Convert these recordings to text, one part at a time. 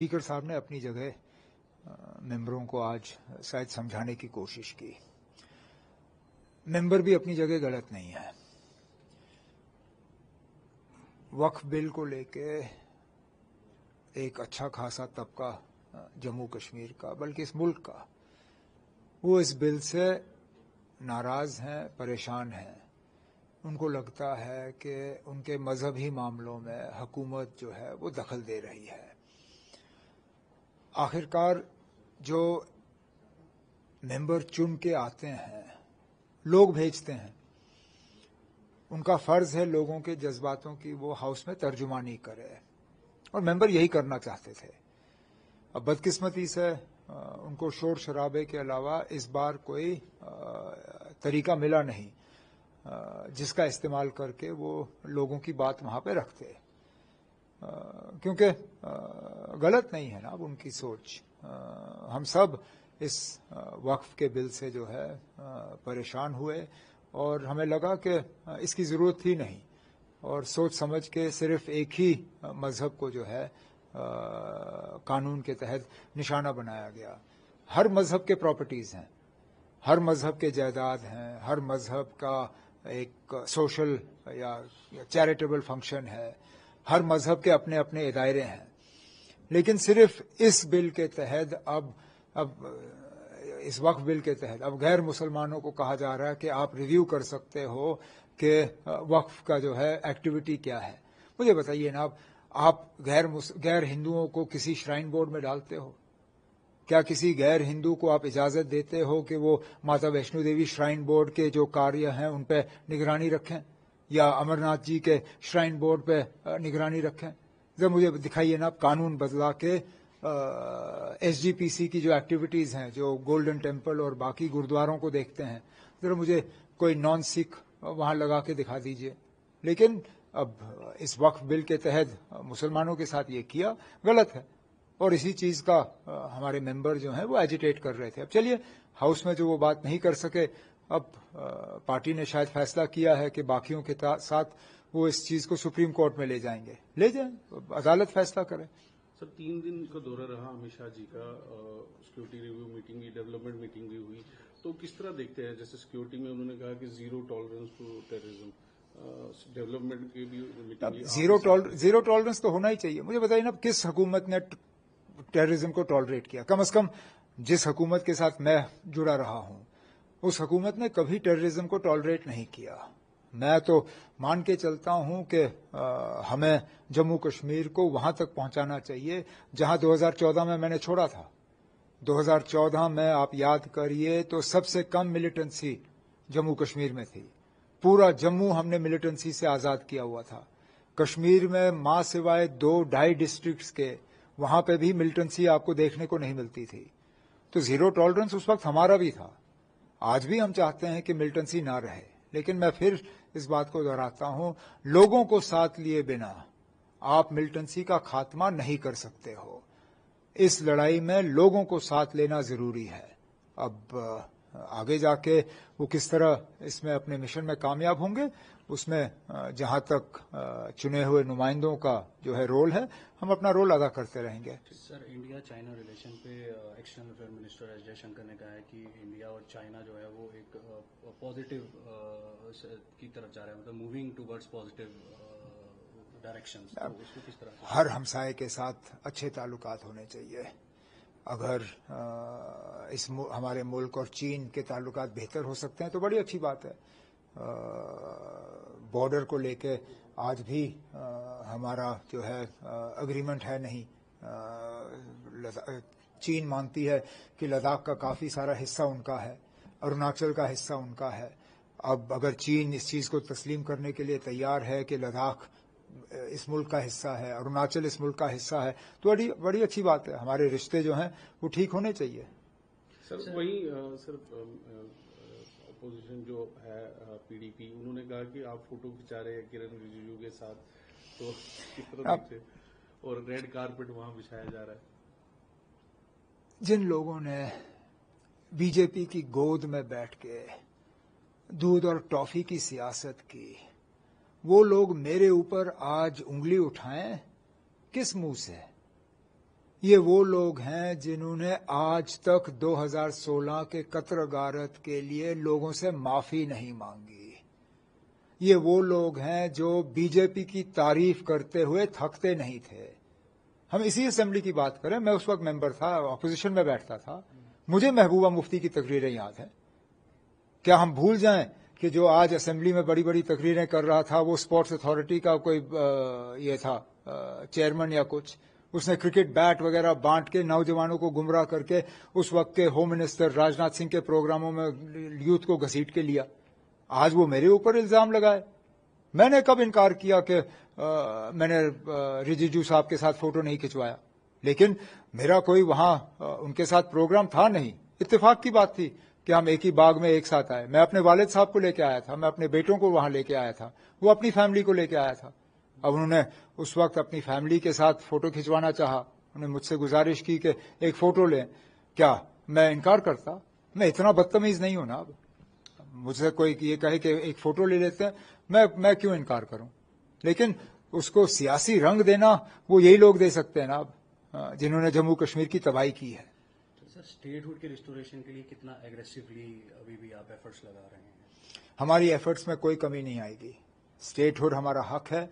Speaker साहब ने अपनी जगह मेंबरों को आज शायद समझाने की कोशिश की। मेंबर भी अपनी जगह गलत नहीं है। वक्फ बिल को लेके एक अच्छा खासा तबका जम्मू कश्मीर का, बल्कि इस मुल्क का, वो इस बिल से नाराज हैं, परेशान हैं। उनको लगता है कि उनके मजहबी मामलों में हुकूमत जो है वो दखल दे रही है। आखिरकार जो मेंबर चुन के आते हैं, लोग भेजते हैं, उनका फर्ज है लोगों के जज्बातों की वो हाउस में तर्जुमानी करे, और मेंबर यही करना चाहते थे। अब बदकिस्मती से उनको शोर शराबे के अलावा इस बार कोई तरीका मिला नहीं जिसका इस्तेमाल करके वो लोगों की बात वहां पे रखते, क्योंकि गलत नहीं है ना अब उनकी सोच। हम सब इस वक्फ के बिल से जो है परेशान हुए, और हमें लगा कि इसकी ज़रूरत थी नहीं, और सोच समझ के सिर्फ एक ही मजहब को जो है कानून के तहत निशाना बनाया गया। हर मजहब के प्रॉपर्टीज़ हैं, हर मजहब के जायदाद हैं, हर मजहब का एक सोशल या चैरिटेबल फंक्शन है, हर मजहब के अपने अपने दायरे हैं। लेकिन सिर्फ इस बिल के तहत अब इस वक्फ बिल के तहत अब गैर मुसलमानों को कहा जा रहा है कि आप रिव्यू कर सकते हो कि वक्फ का जो है एक्टिविटी क्या है। मुझे बताइए ना, आप गैर हिंदुओं को किसी श्राइन बोर्ड में डालते हो? क्या किसी गैर हिंदू को आप इजाजत देते हो कि वो माता वैष्णो देवी श्राइन बोर्ड के जो कार्य हैं उन पर निगरानी रखें, या अमरनाथ जी के श्राइन बोर्ड पे निगरानी रखें? जब मुझे दिखाइए ना, कानून बदला के एसजीपीसी की जो एक्टिविटीज़ हैं, जो गोल्डन टेम्पल और बाकी गुरुद्वारों को देखते हैं, जरा मुझे कोई नॉन सिख वहाँ लगा के दिखा दीजिए। लेकिन अब इस वक्फ बिल के तहत मुसलमानों के साथ ये किया गलत है, और इसी चीज़ का हमारे मेंबर जो हैं वो एजिटेट कर रहे थे। अब चलिए, हाउस में जो वो बात नहीं कर सके, अब पार्टी ने शायद फैसला किया है कि बाकियों के साथ वो इस चीज़ को सुप्रीम कोर्ट में ले जाएंगे। ले जाएं, अदालत फैसला करे। सर, 3 दिन का दौरा रहा अमित शाह जी का, सिक्योरिटी रिव्यू मीटिंग की, डेवलपमेंट मीटिंग भी हुई, तो किस तरह देखते हैं? जैसे सिक्योरिटी में उन्होंने कहा कि zero tolerance to terrorism, development की भी मीटिंग। जीरो टॉलरेंस तो होना ही चाहिए। मुझे बताइए ना, किस हुकूमत ने टेररिज्म को टॉलरेट किया? कम से कम जिस हुकूमत के साथ मैं जुड़ा रहा हूं, उस हुकूमत ने कभी टेररिज्म को टॉलरेट नहीं किया। मैं तो मान के चलता हूं कि हमें जम्मू कश्मीर को वहां तक पहुंचाना चाहिए जहां 2014 में मैंने छोड़ा था। 2014 में आप याद करिए तो सबसे कम मिलिटेंसी जम्मू कश्मीर में थी। पूरा जम्मू हमने मिलिटेंसी से आज़ाद किया हुआ था। कश्मीर में मां सिवाय 2-2.5 डिस्ट्रिक्ट्स के, वहां पे भी मिलिटेंसी आपको देखने को नहीं मिलती थी। तो जीरो टॉलरेंस उस वक्त हमारा भी था। आज भी हम चाहते हैं कि मिलिटेंसी ना रहे, लेकिन मैं फिर इस बात को दोहराता हूं, लोगों को साथ लिए बिना आप मिलिटेंसी का खात्मा नहीं कर सकते हो। इस लड़ाई में लोगों को साथ लेना जरूरी है। अब आगे जाके वो किस तरह इसमें अपने मिशन में कामयाब होंगे, उसमें जहां तक चुने हुए नुमाइंदों का जो है रोल है, हम अपना रोल अदा करते रहेंगे। सर, इंडिया चाइना रिलेशन पे external affair minister S Jaishankar ने कहा है कि इंडिया और चाइना जो है वो एक पॉजिटिव की तरफ जा रहा है, मतलब मूविंग टुवर्ड्स पॉजिटिव डायरेक्शंस। तो उसको किस तरह से? हर हमसाये के साथ अच्छे ताल्लुकात होने चाहिए। अगर हमारे मुल्क और चीन के ताल्लुकात बेहतर हो सकते हैं तो बड़ी अच्छी बात है। बॉर्डर को लेके आज भी हमारा जो है एग्रीमेंट है नहीं। चीन मानती है कि लद्दाख का काफ़ी सारा हिस्सा उनका है, अरुणाचल का हिस्सा उनका है। अब अगर चीन इस चीज़ को तस्लीम करने के लिए तैयार है कि लद्दाख इस मुल्क का हिस्सा है, अरुणाचल इस मुल्क का हिस्सा है, तो बड़ी अच्छी बात है। हमारे रिश्ते जो हैं वो ठीक होने चाहिए। सर, वही सर, अपोजिशन जो है पीडीपी, उन्होंने कहा कि आप फोटो खिंचा रहे हैं किरण रिजिजू के साथ, तो किस तरह देखते? और रेड कारपेट वहां बिछाया जा रहा है। जिन लोगों ने बीजेपी की गोद में बैठ के दूध और टॉफी की सियासत की, वो लोग मेरे ऊपर आज उंगली उठाएं किस मुंह से? ये वो लोग हैं जिन्होंने आज तक 2016 के कत्ल गारत के लिए लोगों से माफी नहीं मांगी। ये वो लोग हैं जो बीजेपी की तारीफ करते हुए थकते नहीं थे। हम इसी असेंबली की बात करें, मैं उस वक्त मेंबर था, अपोजिशन में बैठता था, मुझे महबूबा मुफ्ती की तकरीरें याद हैं। क्या हम भूल जाएं कि जो आज असेंबली में बड़ी बड़ी तकरीरें कर रहा था वो स्पोर्ट्स अथॉरिटी का कोई ये था चेयरमैन या कुछ, उसने क्रिकेट बैट वगैरह बांट के नौजवानों को गुमराह करके उस वक्त के होम मिनिस्टर राजनाथ सिंह के प्रोग्रामों में यूथ को घसीट के लिया। आज वो मेरे ऊपर इल्जाम लगाए। मैंने कब इनकार किया कि मैंने रिजिजू साहब के साथ फोटो नहीं खिंचवाया, लेकिन मेरा कोई वहां उनके साथ प्रोग्राम था नहीं। इत्तेफाक की बात थी कि हम एक ही बाग में एक साथ आए। मैं अपने वालिद साहब को लेके आया था, मैं अपने बेटों को वहां लेके आया था, वो अपनी फैमिली को लेके आया था। अब उन्होंने उस वक्त अपनी फैमिली के साथ फोटो खिंचवाना चाहा, उन्होंने मुझसे गुजारिश की कि एक फोटो लें। क्या मैं इनकार करता? मैं इतना बदतमीज नहीं हूं ना। अब मुझसे कोई ये कहे कि एक फोटो ले लेते हैं, मैं क्यों इनकार करूं? लेकिन उसको सियासी रंग देना वो यही लोग दे सकते हैं ना, अब जिन्होंने जम्मू कश्मीर की तबाही की है। सर, स्टेटहुड के रिस्टोरेशन के लिए कितना एग्रेसिवली अभी भी आप एफर्ट्स लगा रहे हैं? हमारी एफर्ट्स में कोई कमी नहीं आएगी। स्टेटहुड हमारा हक है,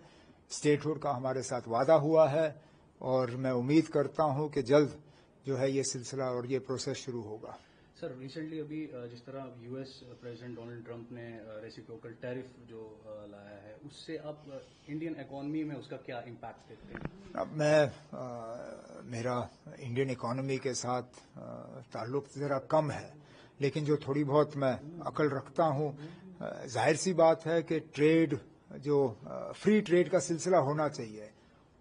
स्टेटहुड का हमारे साथ वादा हुआ है, और मैं उम्मीद करता हूं कि जल्द जो है ये सिलसिला और ये प्रोसेस शुरू होगा। सर, रिसेंटली अभी जिस तरह यूएस प्रेसिडेंट डोनाल्ड ट्रंप ने रेसिप्रोकल टैरिफ जो लाया है, उससे आप इंडियन इकोनॉमी में उसका क्या इम्पैक्ट देखते हैं? अब मेरा इंडियन इकोनॉमी के साथ ताल्लुक जरा कम है, लेकिन जो थोड़ी बहुत मैं अकल रखता हूं, जाहिर सी बात है कि ट्रेड जो फ्री ट्रेड का सिलसिला होना चाहिए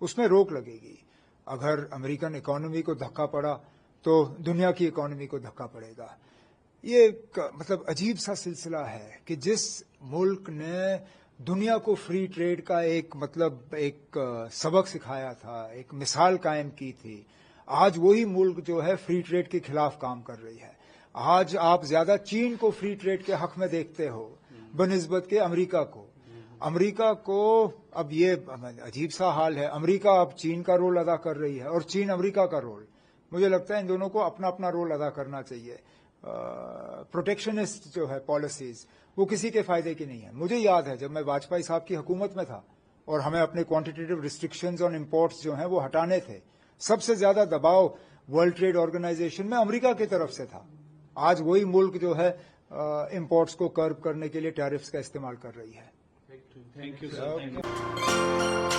उसमें रोक लगेगी। अगर अमेरिकन इकोनॉमी को धक्का पड़ा तो दुनिया की इकोनॉमी को धक्का पड़ेगा। ये मतलब अजीब सा सिलसिला है कि जिस मुल्क ने दुनिया को फ्री ट्रेड का एक सबक सिखाया था, एक मिसाल कायम की थी, आज वही मुल्क जो है फ्री ट्रेड के खिलाफ काम कर रही है। आज आप ज्यादा चीन को फ्री ट्रेड के हक में देखते हो बनिस्बत के अमेरिका को। अमेरिका को अब ये अजीब सा हाल है, अमेरिका अब चीन का रोल अदा कर रही है और चीन अमेरिका का रोल। मुझे लगता है इन दोनों को अपना अपना रोल अदा करना चाहिए। प्रोटेक्शनिस्ट जो है पॉलिसीज वो किसी के फायदे की नहीं है। मुझे याद है जब मैं वाजपेयी साहब की हुकूमत में था और हमें अपने क्वांटिटेटिव रिस्ट्रिक्शंस ऑन इंपोर्ट्स जो हैं वो हटाने थे, सबसे ज्यादा दबाव वर्ल्ड ट्रेड ऑर्गेनाइजेशन में अमेरिका की तरफ से था। आज वही मुल्क जो है इंपोर्ट्स को कर्ब करने के लिए टैरिफ्स का इस्तेमाल कर रही है। Thank you sir.